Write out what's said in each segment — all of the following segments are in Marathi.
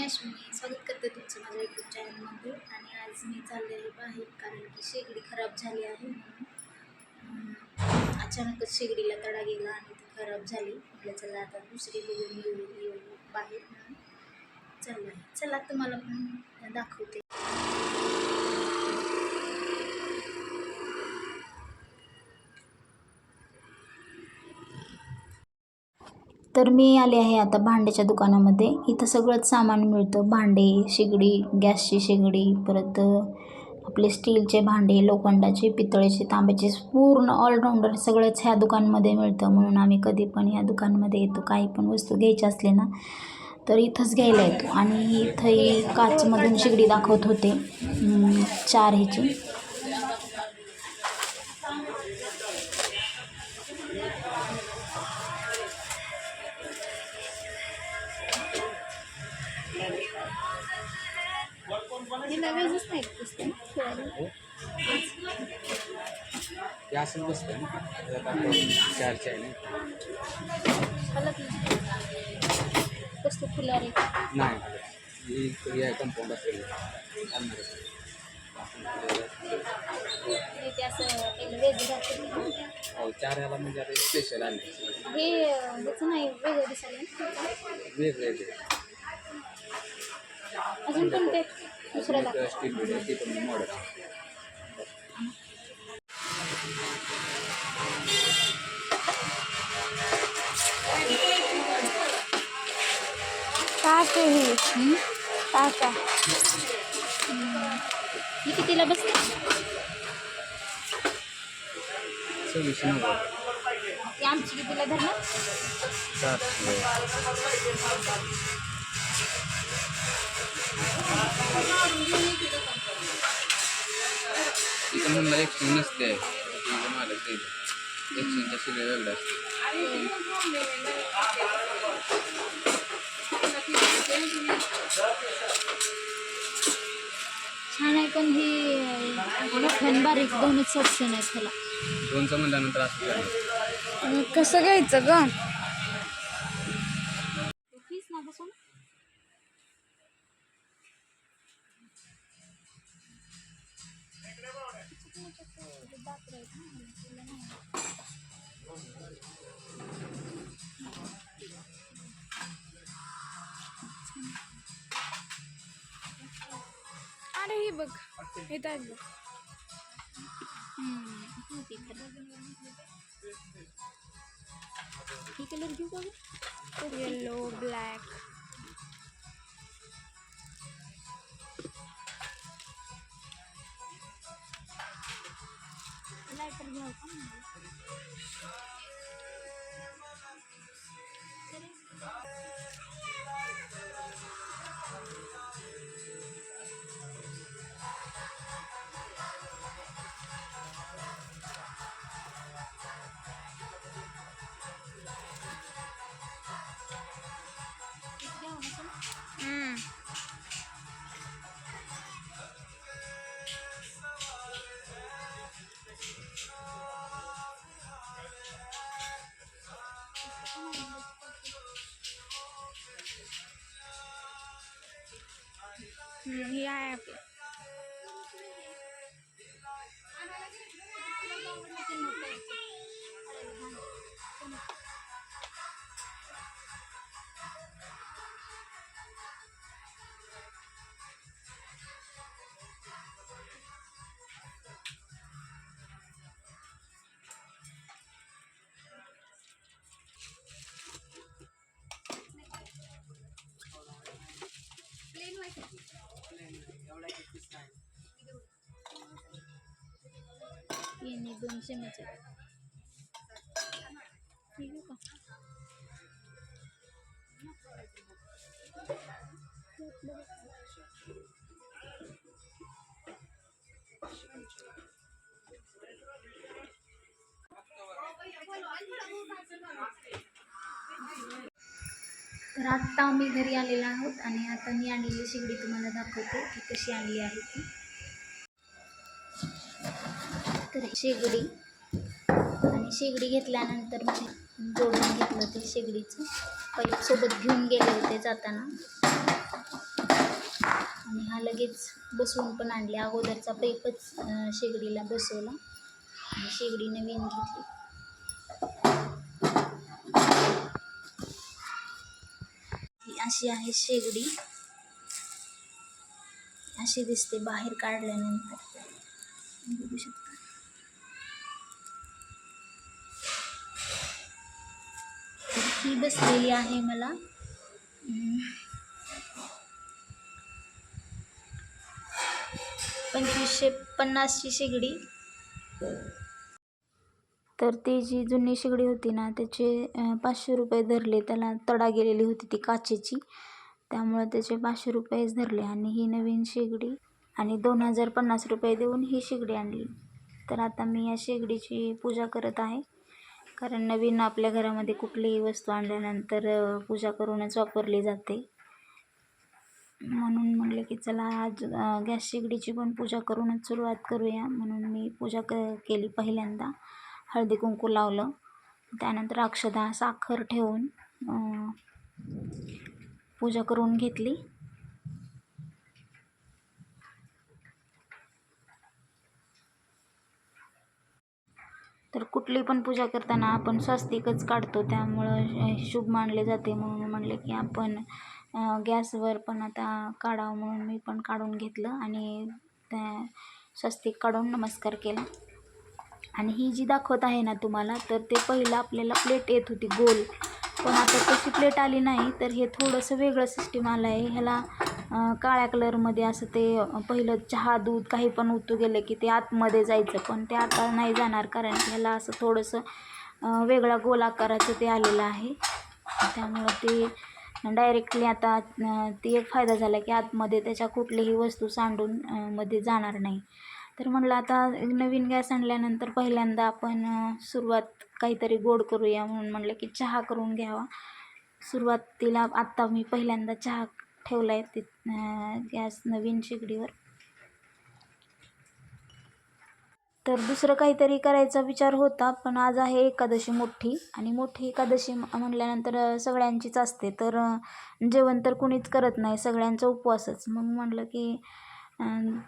अश्विनी स्वागत करते तुमचं माझ्या यूट्यूब चॅनलमध्ये. आणि आज मी चालले आहे बाहेर, कारण की शेगडी खराब झाली आहे म्हणून अचानकच शेगडीला तडा गेला आणि ती खराब झाली. म्हटलं चला आता दुसरी बघून येऊ बाहेर म्हणून चाललं आहे. चला तुम्हाला पण दाखवते. तर मी आले आहे आता भांड्याच्या दुकानामध्ये. इथं सगळंच सामान मिळतं. भांडे, शेगडी, गॅसची शेगडी, परत आपले स्टीलचे भांडे, लोखंडाचे, पितळेचे, तांब्याचे, पूर्ण ऑलराऊंडर सगळंच ह्या दुकानमध्ये मिळतं. म्हणून आम्ही कधी पण ह्या दुकानमध्ये येतो. काही पण वस्तू घ्यायची असले ना तर इथंच घ्यायला येतो. आणि इथंही काचमधून शेगडी दाखवत होते 4 ह्याची. असं बसतं ना 4च्या आहे कसं फुला रे नाही कंपाऊंड असेल ते असं वेगळं 4 याला म्हणजे आता स्पेशल आले हे त्याचं नाही वेगळं दिसायला वेगळे अजून पण ते दुसरं स्टील ते पण मॉडेल. टाका ही कितीला बसते? 2690. ती आमची कितीला धरणार? 400. इथं म्हणलं एक्सचेंज नसते. तिथं मालक एक्सचेंजच्या सगळे वेगळं असते. छान आहे, पण ही मोठं बारीक दोनच ऑप्शन आहेत त्याला. दोनचं म्हणल्यानंतर असं झालं. कसं घ्यायचं ग? प्लीज ना बसून अरे हे बघ हे तर बघ. ही कलर घेऊ का? Yellow black. लायटर घ्याव का? ही आहे आपली. येणे 200 मच ठीक आहे का? तर आत्ता आम्ही घरी आलेलो आहोत आणि आता मी आणलेली शेगडी तुम्हाला दाखवते की कशी आणली आहे ती. तर शेगडी आणि शेगडी घेतल्यानंतर मी जोडून घेतलं ते शेगडीचं पाईप सोबत घेऊन गेले होते जाताना. आणि हा लगेच बसवून पण आणले. अगोदरचा पाईपच शेगडीला बसवला आणि शेगडी नवीन घेतली. ही अशी आहे शेगडी, अशी दिसते बाहेर काढल्यानंतर, बघू शकता. तर ही बसलेली आहे मला 2550ची शेगडी. तर ती जी जुनी शेगडी होती ना, त्याचे 500 रुपये धरले. त्याला तडा गेलेली होती ती काचेची, त्यामुळे त्याचे 500 रुपयेच धरले. आणि ही नवीन शेगडी आणि 2050 रुपये देऊन ही शेगडी आणली. तर आता मी या शेगडीची पूजा करत आहे, कारण नवीन आपल्या घरामध्ये कुठलीही वस्तू आणल्यानंतर पूजा करूनच वापरली जाते. म्हणून म्हटलं की चला आज गॅस शेगडीची पण पूजा करूनच सुरुवात करूया. म्हणून मी पूजा केली. पहिल्यांदा हळदी कुंकू लावलं, त्यानंतर अक्षता साखर ठेवून पूजा करून घेतली. तर कुठली पण पूजा करताना आपण स्वस्तिकच काढतो, त्यामुळं शुभ मानले जाते. म्हणून म्हणले की आपण गॅसवर पण आता काढावं, म्हणून मी पण काढून घेतलं आणि त्या स्वस्तिक काढून नमस्कार केला. आणि ही जी दाखवत आहे ना तुम्हाला, तर ते पहिलं आपल्याला प्लेट येत होती गोल, पण आता तशी प्लेट आली नाही. तर हे थोडंसं वेगळं सिस्टीम आलं आहे. ह्याला काळ्या कलरमध्ये असं ते पहिलं चहा दूध काही पण उतू गेलं की ते आतमध्ये जायचं, पण ते आता नाही जाणार, कारण ह्याला असं थोडंसं वेगळा गोल आकाराचं ते आलेलं आहे. त्यामुळं ते डायरेक्टली आता ती एक फायदा झाला की आतमध्ये त्याच्या कुठलीही वस्तू सांडून मध्ये जाणार नाही. तर म्हटलं आता नवीन गॅस आणल्यानंतर पहिल्यांदा आपण सुरुवात काहीतरी गोड करूया, म्हणून म्हटलं की चहा करून घ्यावा. सुरुवातीला आत्ता मी पहिल्यांदा चहा ठेवला आहे ते गॅस नवीन शेगडीवर. तर दुसरं काहीतरी करायचा विचार होता, पण आज आहे एकादशी मोठी, आणि मोठी एकादशी म्हटल्यानंतर सगळ्यांचीच असते. तर जेवण तर कुणीच करत नाही, सगळ्यांचा उपवासच. मग म्हटलं की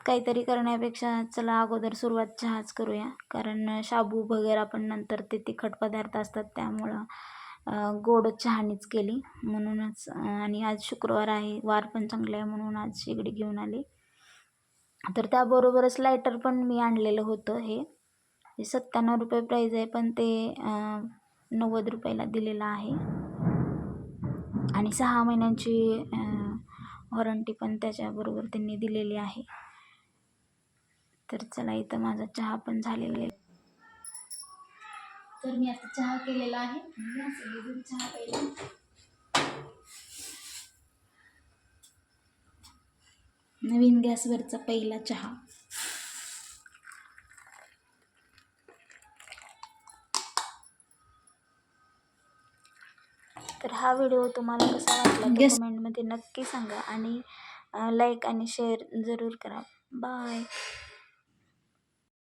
काहीतरी करण्यापेक्षा चला अगोदर सुरुवात चहाच करूया, कारण शाबू वगैरे आपण नंतर ते तिखट पदार्थ असतात, त्यामुळं गोड चहानीच केली. म्हणूनच आणि आज शुक्रवार आहे, वार पण चांगला आहे, म्हणून आज शेगडी घेऊन आली. तर त्याबरोबरच लायटर पण मी आणलेलं होतं. हे 97 रुपये प्राईज आहे, पण ते 90 रुपयाला दिलेलं आहे. आणि 6 महिन्यांची वॉरंटी पण त्याच्याबरोबर त्यांनी दिलेली आहे. तर चला, इथं माझा चहा पण झालेला आहे. तर मी आता चहा केलेला आहे. चहा प्यायला नवीन गॅसवरचा पहिला चहा. तर हा व्हिडिओ तुम्हाला कसा वाटला तर कमेंटमध्ये नक्की सांगा, आणि लाईक आणि शेअर जरूर करा. बाय.